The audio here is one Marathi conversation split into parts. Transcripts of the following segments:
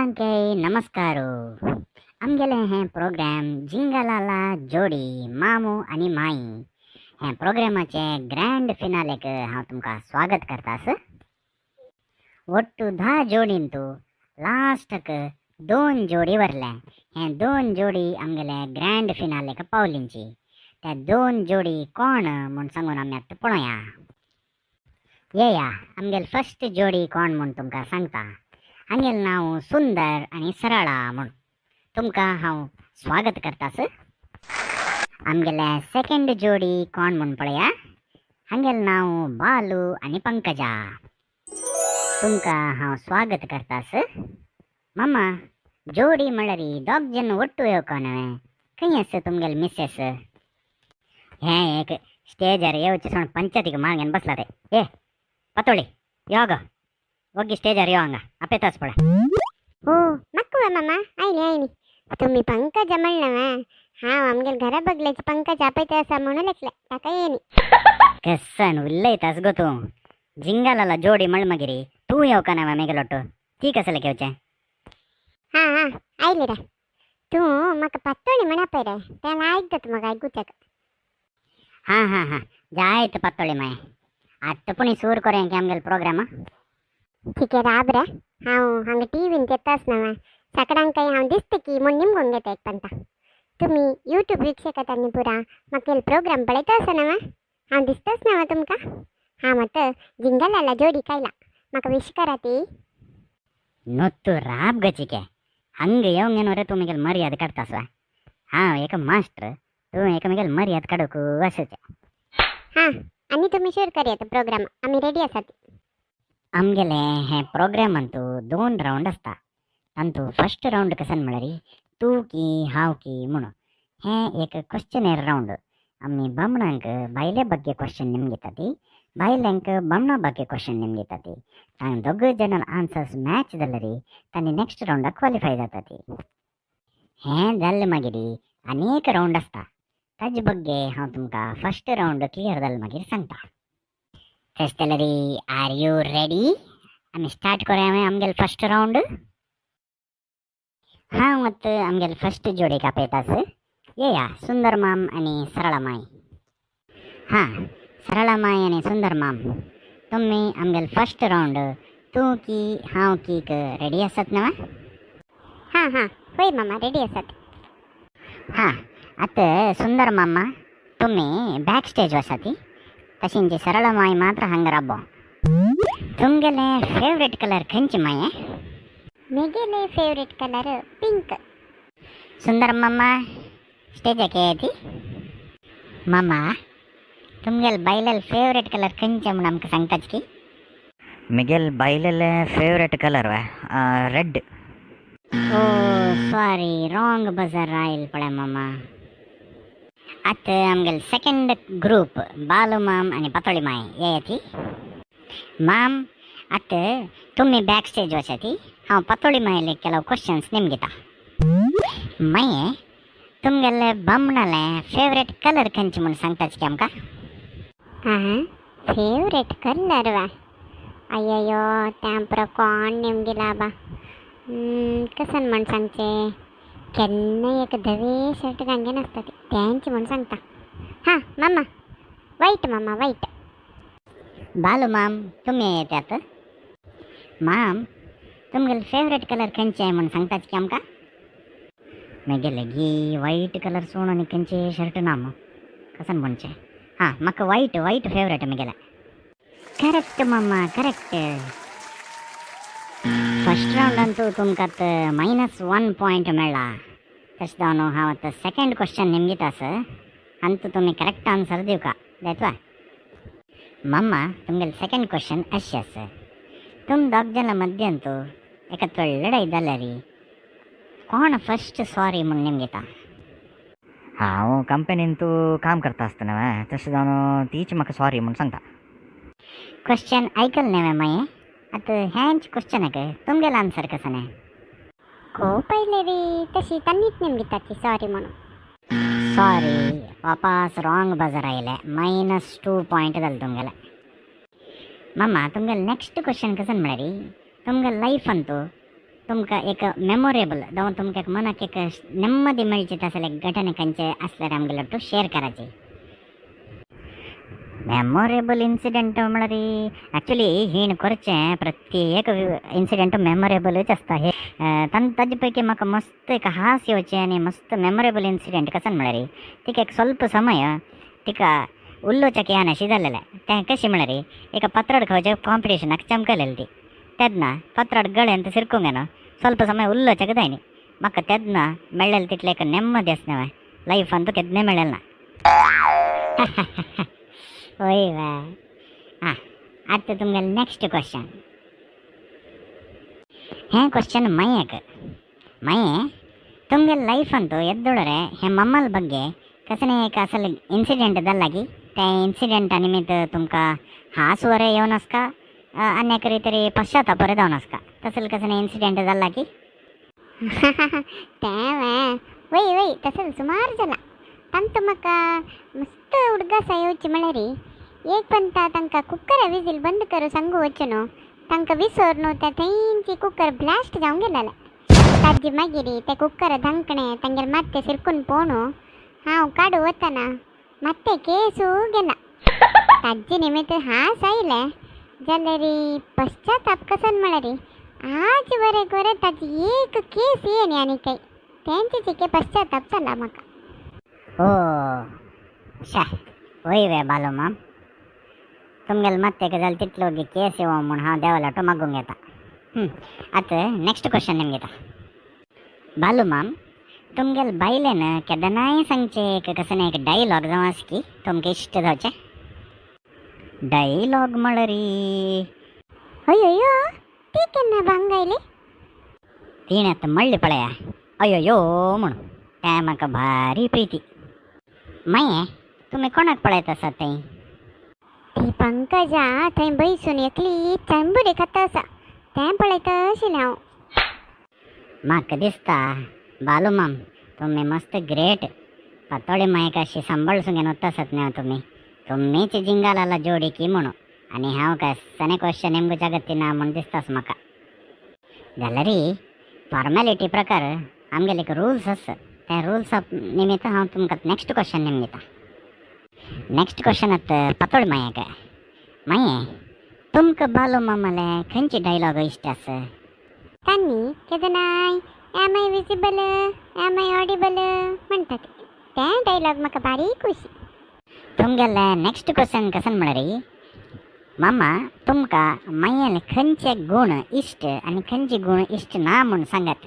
सगळ्यांके नमस्कारो. आमगेले हे प्रोग्राम जिंगलाला जोडी मामू आणि माई हे प्रोग्रामाचे ग्रँड फिनालेक हांव तुमकां स्वागत करतास. ಒಟ್ಟು 10 जोडींतू लास्टक 2 जोडी वरले. हे 2 जोडी आमगेले ग्रँड फिनालेक पावलींची. त्या 2 जोडी कोण म्हूण सांगून आमी आतां पळोवया. येया आमगेल फर्स्ट जोडी कोण म्हूण तुमकां सांगता. हांगेल नांव सुंदर आणि सरळा म्हूण. तुमकां हांव स्वागत करतास. आमगेले सेकंड जोडी कोण म्हूण पळया. हांगेल नांव बालू आणि पंकजा. तुमकां हांव स्वागत करतास. मामा जोडी म्हणल्यारी दोग जन ಒಟ್ಟು येवको न्हय. खंय आसा तुमगेल मिसेस. हे एक स्टेजर येवचे सोण पंचायतीक मागेन बसला रे. ए पतोळी यो गो ಹೋಗಿ ಸ್ಟೇಜರ್ ಯೋ ಹಂಗ ಅಪ್ಪೆತಾಸ್ ಪಡ. हो नक्कू मामा आईनी तुम्ही पंकजा म्हणलं हा आमगेल घरा बगल्याची पंकज आपयते असा म्हणू लागले ताका येनी कसन उल्लयतास गो तू. जिंगालाला जोडी मळमगिरी तू येवका ना मेगलोಟ್ಟು ती कसले केवचे. हा आयले रे तू म्हाका पातोळी म्हणा पय रे त्याला ऐकतात मग ऐकूच्याक. हा जायत पत्तोळी माय आत्ता पुणी सूर करूया की आमगेल प्रोग्राम. ठीक आहे राब रे हांव हांगा टीव्हीन येतास ना सकाळांक काही हांव दिसता की म्हूण निमगोन घेता एक पंता. तुम्ही यूट्यूब वीक्षकात आनी पुरा म्हाका प्रोग्राम पळयता आसा ना हांव दिसतास ना तुमकां. हा मात जिंगलाला जोडी कायला म्हाका विश करा ती. नొత్తు ರಾಬ್ ಗಚಿಕೆ ಹಂಗೆ ಯವಂಗೇನೋರೆ तू मिगेल मर्याद काढतास. हांव एक मास्टर तू एक मिगेल मर्याद काडूक अशेंच. हा आनी तुमी शूर करयात प्रोग्राम आमी रेडी आसात. आमगेले हे प्रोग्राम अंतू 2 राउंड असता. अंतू फर्स्ट राउंड कसन म्हळ्यारी तू की हांव की म्हणून हे एक क्वेश्चनेर राउंड. आमी बामणांक बायले ಬಗ್ಗೆ क्वेश्चन निमगेताती बायल्यांक बामणा ಬಗ್ಗೆ क्वेश्चन निमगेताती. तांक दोग जणांक आन्सर्स मॅच जाल्यारी तांणी नेक्स्ट राउंडाक क्वॉलिफाय जाताती. हे जाल्ले मागीर अनेक राउंड असता. ताजे ಬಗ್ಗೆ हांव तुमकां फर्स्ट राउंड क्लियर जाले मागीर सांगता. तेच जाल्यारी आर यू रेडी. आमी स्टार्ट करूया आमगेल फर्स्ट राउंड. हांव आतां आमगेल फर्स्ट जोडीक आपयतास. येया सुंदर माम आणि सरळा माय. हा सरळा माय आणि सुंदर माम तुम्ही आमगेल फर्स्ट राउंड तू की हांव कीक रेडी आसात ना. हा होय मामा रेडी आसात. हा आतां सुंदर मामा तुम्ही बॅक स्टेज वसाती. तशींची सरळ माय मात्र हांगा राबो. तुमगेले फेवरेट कलर खंयचे माये. मेगेले फेवरेट कलर पिंक. सुंदर मामा स्टेजाक येती. मामा तुमगेल बायलेल फेवरेट कलर खंयचे म्हूण आमकां सांगताच की. मिगेल बायलेले फेवरेट कलर रेड. ओ सॉरी रॉंग बजर आयल पळय मामा. आतां आमगेल सेकंड ग्रुप बालू माम आणि पतोळी माय येती. माम आतां तुम्ही बॅक स्टेज वसाती. हांव पतोळी मायले ಕೆಲವು क्वेश्चन्स निमगेता. माये तुमगेले बामणाले फेवरेट कलर खंयचे म्हूण सांगताच की आमकां. फेवरेट कलर वा अय्यो त्या पुरो कोण निमगेला बा. कसन म्हण सांगचे केन्ना एक धवे शर्ट घांगेन आसता तेंचे म्हण सांगता. हा मामा वाईट. बालू माम तुम्ही येतात. माम तुमगेल फेवरेट कलर खंयचे म्हूण सांगताच की आमकां. म्हगेले गी वायट कलर सोण आनी खंयचे शर्ट ना मग कसन म्हणचे. हा म्हाका वायट फेवरेट म्हगेले. करेक्ट मामा करेक्ट. फर्स्ट राउंडांतू तुमकां -1 पॉयंट मेळ्ळा. तशें जावन हांव आतां सेकंड क्वेश्चन निमगेतास. अंतू तुमी करेक्ट आन्सर दिवका देतवा. मामा तुमगेल सेकंड क्वेश्चन अशें आसा. तुम दोग जाणां मध्यांतू एका लढाई जाल्यारी कोण फर्स्ट सॉरी म्हूण निमगेता. हांव कंपनीन तू काम करता आसतना तशें जावन तीच म्हाका सॉरी म्हूण सांगता. क्वेश्चन आयकल न्हय माये. आतां ह्याच क्वेश्चनाक तुमगेल आन्सर कसं नाही. पयले रे तशी तांनीच निमगेता ती सॉरी म्हणून. सॉरी वापस रॉंग बजर आयले. -2 पॉयंट जाले तुमगेले. मामा तुमगेल नेक्स्ट क्वेश्चन कसं म्हळ्यारी तुमगेल लायफ अंतू तुमकां एक मेमोरेबल जावं तुमकां एक मनाक एक नेम्मदी मेळची तसले घटने खंयचे आसल्यार आमगेले वांगडा शेअर करायचे. मेमोरेबल इन्सिडेंट म्हळ्यार ॲक्च्युली हीण करचें प्रत्येक इन्सिडेंट मेमोरेबलूच आसता. हे ताजे पैकी म्हाका मस्त एक हास येवचें आनी मस्त मेमोरेबल इन्सिडेंट कसन म्हळ्यार तिका एक ಸ್ವಲ್ಪ समय तिका उल्लोचक येनाशी जालेलें. तें कशें म्हळ्यार एका पत्राड खावच्या कॉम्पिटिशनाक चमकलेली ती. तेदना पत्राड गळ्यांत सिरकूंक येना ಸ್ವಲ್ಪ समय उल्लोचक जाय न्ही. म्हाका तेदना मेळ्ळेलें तितलें एक नेम्मदी आसना लायफान तो केन्ना मेळ्ळेलें ना. वय वा. हां आतां तुमगेलें नेक्स्ट क्वेश्चन. हें क्वेश्चन मयेक. मये तुमगेले लायफांतू ಎದ್ದೊಳರೆ हे मम्मल ಬಗ್ಗೆ कसने एक असल इन्सिडेंट जाल्ला की त्या इन्सिडेंटा निमित्त तुमकां हांस वरें येवन आसका अनेक तरी पश्चाताप वरें जावन आसका तसले कसने इन्सिडेंट जाल्ला की. तें वय वय तसं सुमार जाला. तांकां म्हाका मस्त उडगासा येवची म्हळ्यार एक पंता तांकां कुकर विजील बंद करूं सांगू वच्चो न्हू. तांकां विसर न्हू त्या थंयची कुकर ब्लास्ट जावंक गेलेलें. ताजे मागीर ते कुकर धांकणें तांगेर मात्ते सिरकून पळोवन हांव काडूं वतना मात्ते केसू गेला. ताजे निमित्त हांस आयलें जाल्यार पश्चाताप कसन म्हळ्यार आज बरें बरें ताजी एक केस येयनी आनी काही तेंचे चिके पश्चाताप जाला म्हाका. ओ शा वय वे बालो माम. तुमगेले मात्ते जाल्यार तितलो केस येवं म्हूण हांव देवालाटो मागूंक येता. आतां नेक्स्ट क्वेश्चन निमगे येता. बालू माम तुमगेले बायलेन केदनाय सांगचे एक कसने एक डायलॉग जावं आस की तुमकां इश्ट जावचें. डायलॉग म्हळ्यार अयो ती केन्ना भांगायली. तिणें आतां म्हणली पळया अयो म्हणून तें म्हाका भारी प्रिती. माये तुमी कोणाक पळयत आसात थंय. ती पंकजा थंय बसून एकली चणबुडी खाता आसा तें पळयता आशिल्लें हांव. म्हाका दिसता बालू माम तुमी मस्त ग्रेट. पातोळी मायक अशी सांबाळसून घेवन वता आसात न्ही तुमी. तुमीच जिंगालाला जोडी की म्हणून आनी हांव काय सने क्वेश्चन नेमकूच गती ना म्हूण दिसतास म्हाका. जाल्यार फॉर्मेलिटी प्रकार आमगेले एक रुल्स आसा त्या रुल्सा निमित्त हांव तुमकां नेक्स्ट क्वेश्चन निमयता. नेक्स्ट क्वेश्चन आतां पातोळी मायेक. माये तुमकां बालू मामाले खंयची डायलॉग इश्ट आसा. तांणी केदनाय am I visible am I audible म्हणटात तें डायलॉग म्हाका बारीक खुशी. तुमगेले नेक्स्ट क्वेश्चन कसन म्हळ्यार मामा तुमकां मायेले खंयचे गूण इश्ट आनी खंयचे गूण इश्ट ना म्हूण सांगात.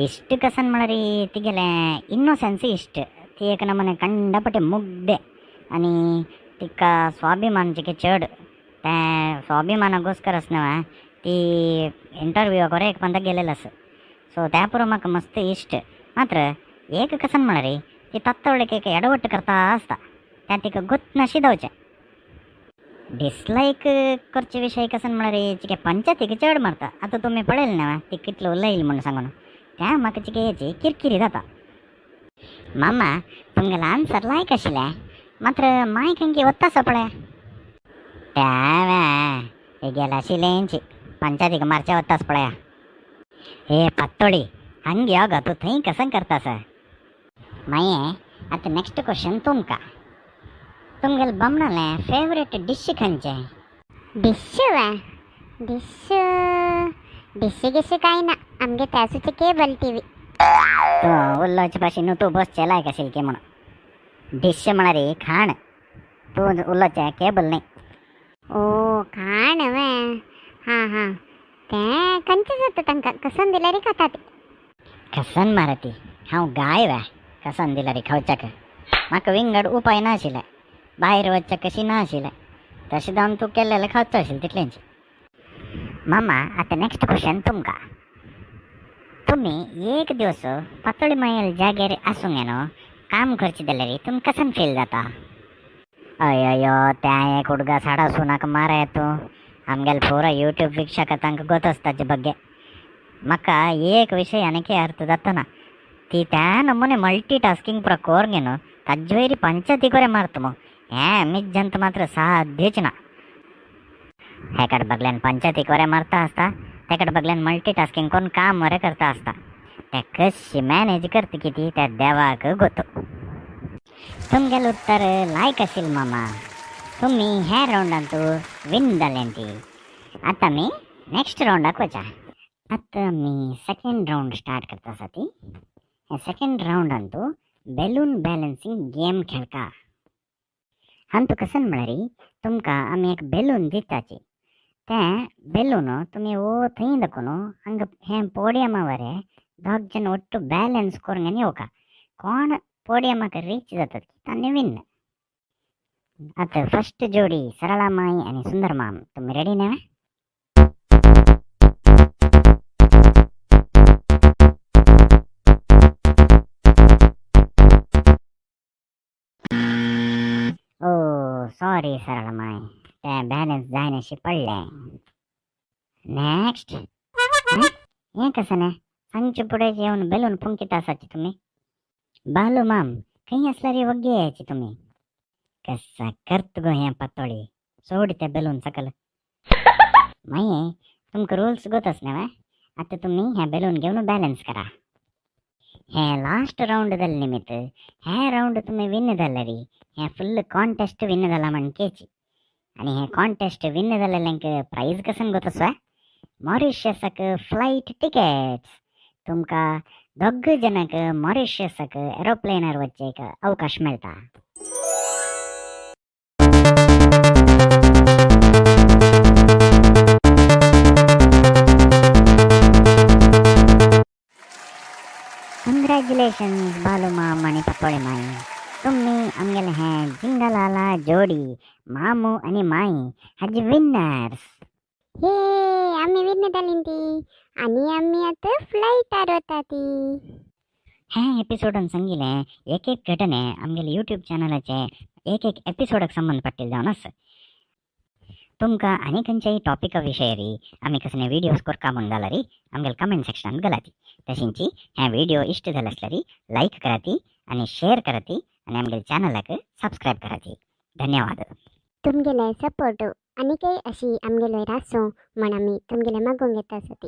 इश्ट कसन म्हळ्यार तिगेले इनोसेन्स इश्ट. ती एक नमूने कंडपटी मुग्धे आनी तिका स्वाभिमानचे चड. तें स्वाभिमानाकोस्करच न्हू ती इंटरव्यूक वरें एक पंदा गेलेलो आसा. सो त्या पुरो म्हाका मस्त इश्ट. मात्र एक कसन म्हळ्यार ती तत्तवळेक एक एडवट करता आसता तें तिका गुत नाशिदवचें. डिसलायक करचे विशय कसन म्हळ्यार चिके पंचायतीक चड मारता. आतां तुमी पळयलें न्हू ती कितलो उलयली म्हूण सांगून तें म्हाका चिके हेची किरकिरी जाता. मामा तुमगेलें आन्सर लायक आशिल्लें मात्र माय खंयची वतासो पळय त्या गेला आशिल्लेंची पंचायतीक मारचें वतास पळया. हे पातोळी हंग यो गो तूं थंय कसन करतास. माये आतां नेक्स्ट क्वेश्चन तुमकां. तुमगेले बमणालें फेवरेट डिश खंयचें. डिश वा डिश डिश गिश कांय ना आमगे त्यासूचे केबल टीव्ही. तूं उल्लोचे भाशेन तूं बसचें लायक आशिल्लें की म्हणून. डिश म्हळ्यार खाण. तूं उल्लोचें केबल न्ही. ओ खाण वा हां हां तें खंयचें जाता तांकां कसन दिल्यार खाता ती. कसन मारती हांव गाय वा कसन दिल्यार खावच्याक. म्हाका विंगड उपाय नाशिल्ले भायर वचचें कशी नाशिल्लें तशें जावन तूं केल्लेलें खावचो आशिल्लें तितलेंच. मामा आतां नेक्स्ट क्वेश्चन तुमकां. तुमी एक दिवस पातोळी मायेल जाग्यार आसूंक न्हू काम करचें जाल्यार तुमकां कसन फील जाता. अयो त्या एक हुडगा साडा सुनाक मारे तूं. आमगेले पुरो यूट्यूब वीक्षकांक गोतोस ताजे बग्गे. म्हाका एक विशय आनीक अर्थ जाता ना. ती त्या नमुने मल्टी टास्किंग पुरो कोर न्हू ताजे वयरी पंचायती कोरे मारता मो हें मिज्जंत मात्र साध्यच ना. हेकाड बगल्यान पंचायतीक वरें मारता आसता त्याकडे बघल्यान मल्टीटास्किंग कोण काम वरे करता असता त्या कशी मॅनेज करते किती त्या देवाक गोतो. तुमगेल उत्तर लायक असेल मामा. तुम्ही ह्या राऊंडांतू विन जाल्यांती. आता मी नेक्स्ट राऊंडाक वचा. आता मी सेकंड राऊंड स्टार्ट करता साठी. ह्या सेकंड राऊंडांतू बेलून बॅलन्सिंग गेम खेळका. हांतू कसन म्हळ्यारी तुमका आम्ही एक बेलून दिताची. त्या बेलून तुम्ही ओ थंय दखून हंग हे पोडियमावरे दोग जन ಒಟ್ಟು ಬ್ಯಾಲೆನ್ಸ್ ಕೊರಂಗನಿ ಹೋಗ कोण पोडियमाक रीच जातात तांणी विन. आता फर्स्ट जोडी सरळामाई आणि सुंदर माम. तुम्ही रेडी ना? ओ सॉरी सरळामाई, त्या बॅलन्स जायनाशी पडले. नेक्स्ट. हे कसं नाही सांगचे पुढे येऊन बेलून फुंकीत असायची तुम्ही. बालू माम काही असला रे वग्गे यायची तुम्ही. कसा करत गो ह्या पातोळी सोड त्या बेलून सकल. माये तुमका रूल्स गोतच ना. आता तुम्ही ह्या बेलून घेऊन बॅलन्स करा. हे लास्ट राऊंड दल निमित्त ह्या राऊंड तुम्ही विन झाला री. ह्या फुल कॉन्टेस्ट विन झाला म्हणकेची. आणि हे कॉन्टेस्ट विन झालेल्यांक प्राइज कसन गोतस मॉरिशसाक फ्लाईट टिकेट्स. तुमका दोग जनक मॉरिशसाक एरोप्लेनर वच्चे एक अवकाश मिळता. कंग्रॅच्युलेशन्स बालू माम आणि पटोळे माई. तुम्ही आमगेले हे जिंगलाला जोडी मामू आणि माई हाजी विनर्स. हे आम्ही विन जालींती आणि आम्ही आता फ्लाईटार वता ती. हे एपिसोडान सांगिले एक एक घटने आमगेले यूट्यूब चॅनलाचे एक एक एपिसोडाक संबंध पडटील जावन आसा. तुमका आनी खंयच्याय टॉपिका विशयी आमी कसले व्हिडिओज कोरका म्हूण जाला री आमगेले कमेंट सेक्शनात घालाती. तशींची हे व्हिडिओ इश्ट जाला असल्या री लाईक कराती आणि शेअर कराती आणि आमगेले चॅनलाक सबस्क्राईब कराती. धन्यवाद. तुमगेले सपोर्ट आणि काही अशी आमगेले रासो म्हण आमी तुमगेले मागोंक येता आसती.